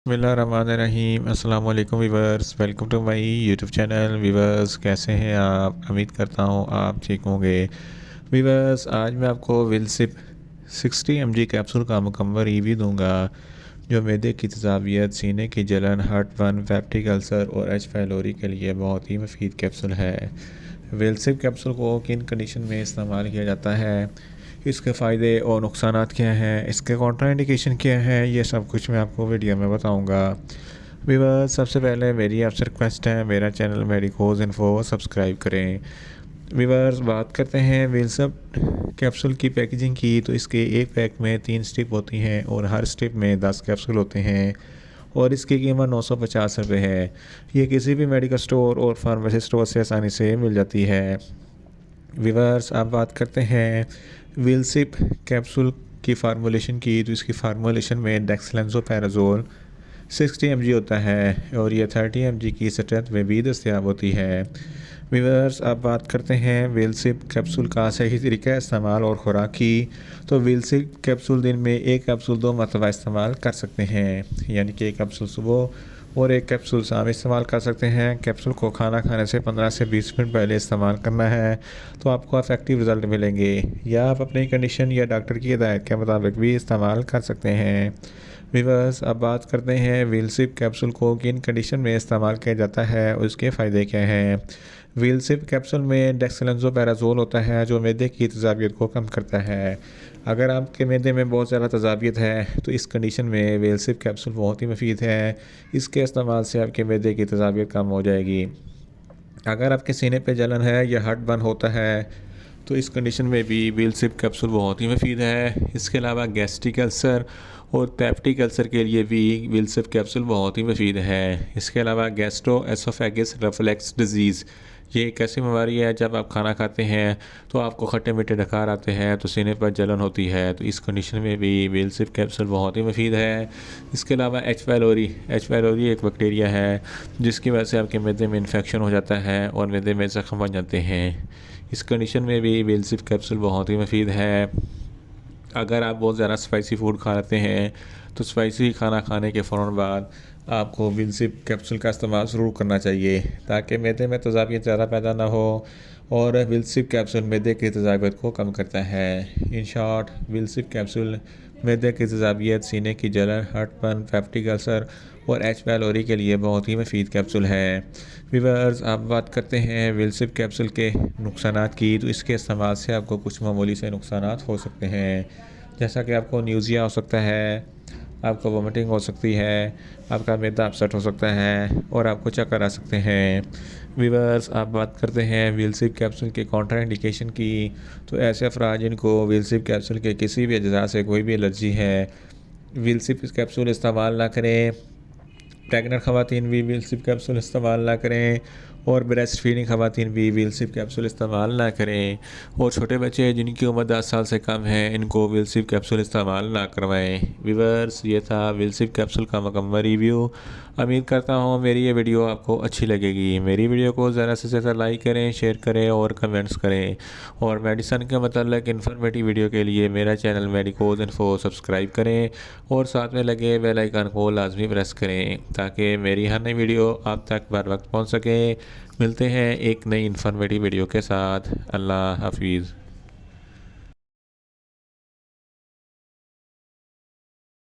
बिस्मिल्लाहिर्रहमानिर्रहीम। अस्सलाम वालेकुम viewers, welcome to my YouTube channel. Viewers, कैसे हैं आप? उम्मीद करता हूँ आप ठीक होंगे। वीवर्स, आज मैं आपको विलसिप 60 mg कैप्सूल का मुकम्मल रिव्यू दूंगा जो मैदे की तेज़ाबियत, सीने की जलन, हार्टबर्न, पेप्टिक अल्सर और एच फाइलोरी के लिए बहुत ही मुफीद कैप्सूल है। विलसिप कैप्सूल को किन कंडीशन में इस्तेमाल किया जाता है, इसके फ़ायदे और नुकसान क्या हैं, इसके कॉन्ट्राइंडिकेशन क्या है, ये सब कुछ मैं आपको वीडियो में बताऊंगा। व्यूअर्स, सबसे पहले मेरी आपसे रिक्वेस्ट है, मेरा चैनल मेडिकोज इन्फो सब्सक्राइब करें। व्यूअर्स, बात करते हैं विलसिप कैप्सूल की पैकेजिंग की। तो इसके एक पैक में 3 स्ट्रिप होती हैं और हर स्ट्रिप में 10 कैप्सूल होते हैं और इसकी कीमत 950 रुपये है। ये किसी भी मेडिकल स्टोर और फार्मेसी स्टोर से आसानी से मिल जाती है। व्यूअर्स, आप बात करते हैं विलसिप कैप्सूल की फार्मूलेशन की। तो इसकी फार्मूलेशन में डेक्सलेंसोपैराजोल 60 mg होता है और यह 30 mg की स्ट्रेंथ में भी दस्तयाब होती है। व्यूअर्स, आप बात करते हैं विलसिप कैप्सूल का सही तरीका इस्तेमाल और खुराक की। तो विलसिप कैप्सूल दिन में एक कैप्सूल 2 मरतबा इस्तेमाल कर सकते हैं, यानी कि एक कैप्सूल सुबह और एक कैप्सूल शाम इस्तेमाल कर सकते हैं। कैप्सूल को खाना खाने से 15 से 20 मिनट पहले इस्तेमाल करना है तो आपको इफेक्टिव रिज़ल्ट मिलेंगे, या आप अपनी कंडीशन या डॉक्टर की हिदायत के मुताबिक भी इस्तेमाल कर सकते हैं। व्यूअर्स, अब बात करते हैं विलसिप कैप्सूल को किन कंडीशन में इस्तेमाल किया जाता है और उसके फ़ायदे क्या हैं। विलसिप कैप्सूल में डेक्सलेंसोपैराजोल होता है जो मैदे की तेज़ाबियत को कम करता है। अगर आपके मैदे में बहुत ज़्यादा तेज़ाबियत है तो इस कंडीशन में विलसिप कैप्सूल बहुत ही मुफीद है। इसके इस्तेमाल से आपके मैदे की तेज़ाबियत कम हो जाएगी। अगर आपके सीने पे जलन है या हार्टबर्न होता है तो इस कंडीशन में भी विलसिप कैप्सूल बहुत ही मुफीद है। इसके अलावा गैस्ट्रिक अल्सर और पेप्टिक अल्सर के लिए भी विलसिप कैप्सूल बहुत ही मुफीद है। इसके अलावा गैस्ट्रो एसोफेगस रिफ्लक्स डिजीज़, ये एक ऐसी बीमारी है जब आप खाना खाते हैं तो आपको खट्टे मीठे डकार आते हैं तो सीने पर जलन होती है। तो इस कंडीशन में भी विलसिप कैप्सूल बहुत ही मुफीद है। इसके अलावा एच फाइलोरी एक बैक्टीरिया है जिसकी वजह से आपके मैदे में इन्फेक्शन हो जाता है और मैदे में ज़ख्म बन जाते हैं। इस कंडीशन में भी विलसिप कैप्सूल बहुत ही मुफीद है। अगर आप बहुत ज़्यादा स्पाइसी फूड खा लेते हैं तो स्पाइसी खाना खाने के फ़ौरन बाद आपको विलसिप कैप्सूल का इस्तेमाल ज़रूर करना चाहिए ताकि मैदे में तेज़ाबियत ज़्यादा पैदा ना हो। और विलसिप कैप्सूल मैदे की तेज़ाबियत को कम करता है। इन शॉर्ट, विलसिप कैप्सूल मैदे की तेज़ाबियत, सीने की जलन, हार्टबर्न, पेप्टिक अल्सर और एच फाइलोरी के लिए बहुत ही मुफीद कैप्सूल है। व्यूअर्स, आप बात करते हैं विलसिप कैप्सूल के नुकसानात की। तो इसके इस्तेमाल से आपको कुछ मामूली से नुकसानात हो सकते हैं, जैसा कि आपको न्यूज़िया हो सकता है, आपको वोमिटिंग हो सकती है, आपका मैदा अपसेट हो सकता है और आपको चक्कर आ सकते हैं। व्यूअर्स, आप बात करते हैं विलसिप कैप्सूल के कॉन्ट्राइंडिकेशन की। तो ऐसे अफराद जिनको विलसिप कैप्सूल के किसी भी अज्जा से कोई भी एलर्जी है, विलसिप कैप्सूल इस्तेमाल ना करें। प्रेगनेंट ख़वातीन भी विलसिप कैप्सूल इस्तेमाल ना करें और ब्रेस्ट फीडिंग ख़वातीन भी विलसिप कैप्सूल इस्तेमाल ना करें। और छोटे बच्चे जिनकी उम्र 10 साल से कम है इनको विलसिप कैप्सूल इस्तेमाल ना करवाएं। व्यूअर्स, ये था विलसिप कैप्सूल का मुकम्मल रिव्यू। उम्मीद करता हूँ मेरी ये वीडियो आपको अच्छी लगेगी। मेरी वीडियो को ज़्यादा से ज़्यादा लाइक करें, शेयर करें और कमेंट्स करें। और मेडिसन के मतलब इन्फॉर्मेटिव वीडियो के लिए मेरा चैनल मेडिकोज इन्फो सब्सक्राइब करें और साथ में लगे बेल आइकन को लाजमी प्रेस करें ताकि मेरी हर नई वीडियो आप तक बर वक्त पहुँच सके। मिलते हैं एक नई इन्फॉर्मेटिव वीडियो के साथ। अल्लाह हाफिज़।